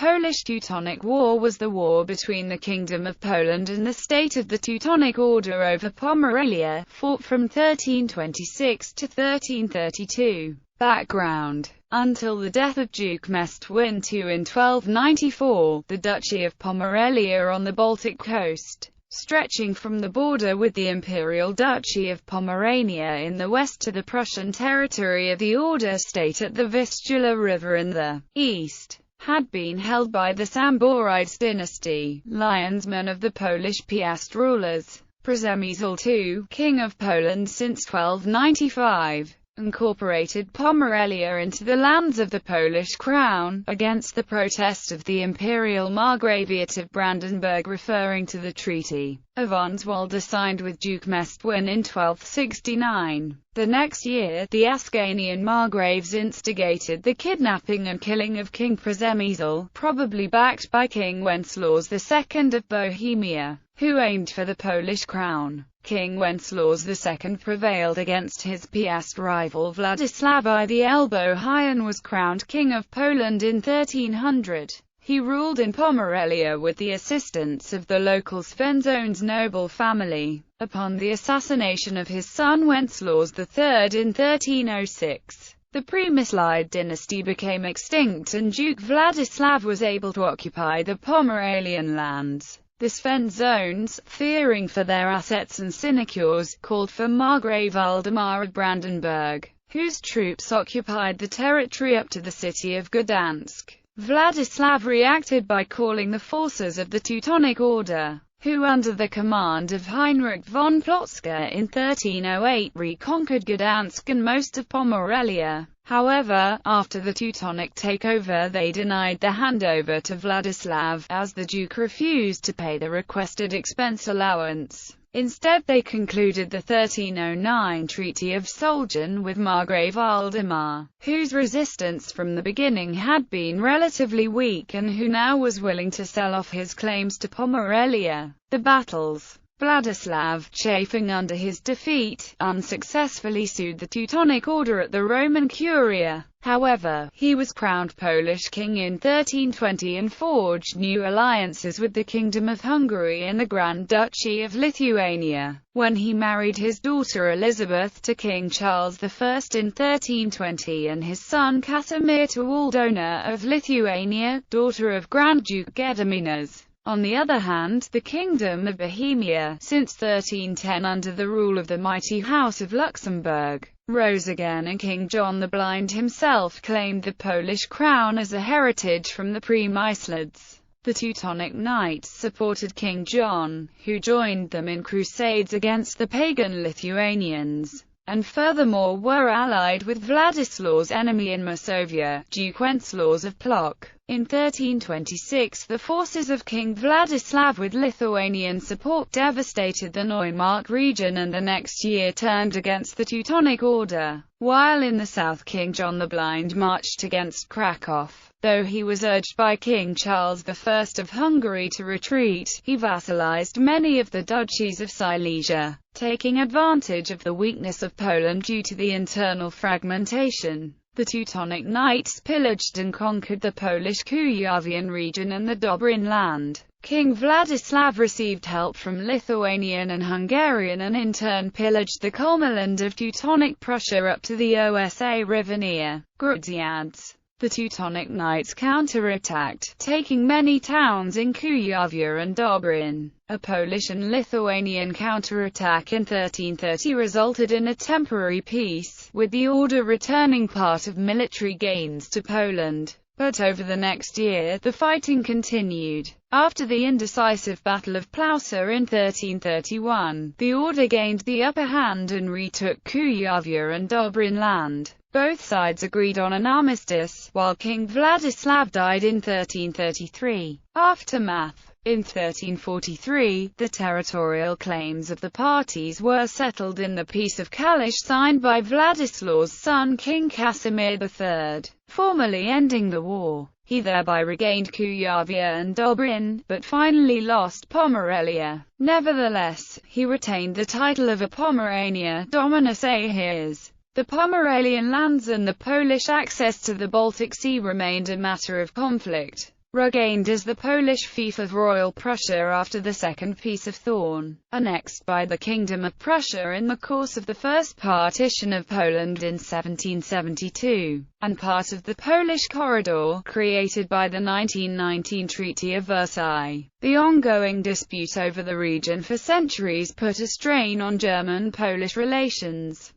Polish-Teutonic War was the war between the Kingdom of Poland and the state of the Teutonic Order over Pomerania, fought from 1326 to 1332. Background. Until the death of Duke Mestwin II in 1294, the Duchy of Pomerania on the Baltic coast, stretching from the border with the Imperial Duchy of Pomerania in the west to the Prussian territory of the Order state at the Vistula River in the east, had been held by the Samborides dynasty, lionsmen of the Polish Piast rulers. Przemysl II, King of Poland since 1295, incorporated Pomerania into the lands of the Polish crown, against the protest of the Imperial Margraviate of Brandenburg, referring to the Treaty of Arnswalde signed with Duke Mestwin in 1269. The next year, the Ascanian Margraves instigated the kidnapping and killing of King Przemysl, probably backed by King Wenceslaus II of Bohemia, who aimed for the Polish crown. King Wenceslaus II prevailed against his Piast rival Vladislav I the Elbow-High and was crowned King of Poland in 1300. He ruled in Pomerania with the assistance of the local Svenzones noble family. Upon the assassination of his son Wenceslaus III in 1306, the Przemyslide dynasty became extinct and Duke Vladislav was able to occupy the Pomeranian lands. The Svenzones, fearing for their assets and sinecures, called for Margrave Waldemar of Brandenburg, whose troops occupied the territory up to the city of Gdansk. Vladislav reacted by calling the forces of the Teutonic Order, who under the command of Heinrich von Plotska in 1308 reconquered Gdansk and most of Pomerania. However, after the Teutonic takeover they denied the handover to Vladislav, as the Duke refused to pay the requested expense allowance. Instead they concluded the 1309 Treaty of Soljan with Margrave Waldemar, whose resistance from the beginning had been relatively weak and who now was willing to sell off his claims to Pomerania. The battles. Vladislav, chafing under his defeat, unsuccessfully sued the Teutonic Order at the Roman Curia. However, he was crowned Polish king in 1320 and forged new alliances with the Kingdom of Hungary and the Grand Duchy of Lithuania, when he married his daughter Elizabeth to King Charles I in 1320 and his son Casimir to Aldona of Lithuania, daughter of Grand Duke Gediminas. On the other hand, the Kingdom of Bohemia, since 1310 under the rule of the mighty House of Luxembourg, rose again and King John the Blind himself claimed the Polish crown as a heritage from the Przemyslides. The Teutonic Knights supported King John, who joined them in crusades against the pagan Lithuanians, and furthermore were allied with Vladislaus' enemy in Masovia, Duke Wenceslaus of Plock. In 1326 the forces of King Vladislav with Lithuanian support devastated the Neumark region and the next year turned against the Teutonic Order, while in the south King John the Blind marched against Krakow. Though he was urged by King Charles I of Hungary to retreat, he vassalized many of the duchies of Silesia, taking advantage of the weakness of Poland due to the internal fragmentation. The Teutonic Knights pillaged and conquered the Polish Kuyavian region and the Dobrin land. King Vladislav received help from Lithuanian and Hungarian and in turn pillaged the Kulmerland of Teutonic Prussia up to the Osa River near Grudziądz. The Teutonic Knights counterattacked, taking many towns in Kuyavia and Dobrin. A Polish and Lithuanian counterattack in 1330 resulted in a temporary peace, with the Order returning part of military gains to Poland. But over the next year, the fighting continued. After the indecisive Battle of Plausa in 1331, the Order gained the upper hand and retook Kuyavia and Dobrin land. Both sides agreed on an armistice, while King Vladislav died in 1333. Aftermath. In 1343, the territorial claims of the parties were settled in the Peace of Kalisz signed by Vladislaus' son King Casimir III, formally ending the war. He thereby regained Kuyavia and Dobrin, but finally lost Pomerania. Nevertheless, he retained the title of a Pomerania Dominus Ahirs. The Pomeranian lands and the Polish access to the Baltic Sea remained a matter of conflict. regained as the Polish fief of Royal Prussia after the Second Peace of Thorn, annexed by the Kingdom of Prussia in the course of the First Partition of Poland in 1772, and part of the Polish Corridor, created by the 1919 Treaty of Versailles. The ongoing dispute over the region for centuries put a strain on German-Polish relations.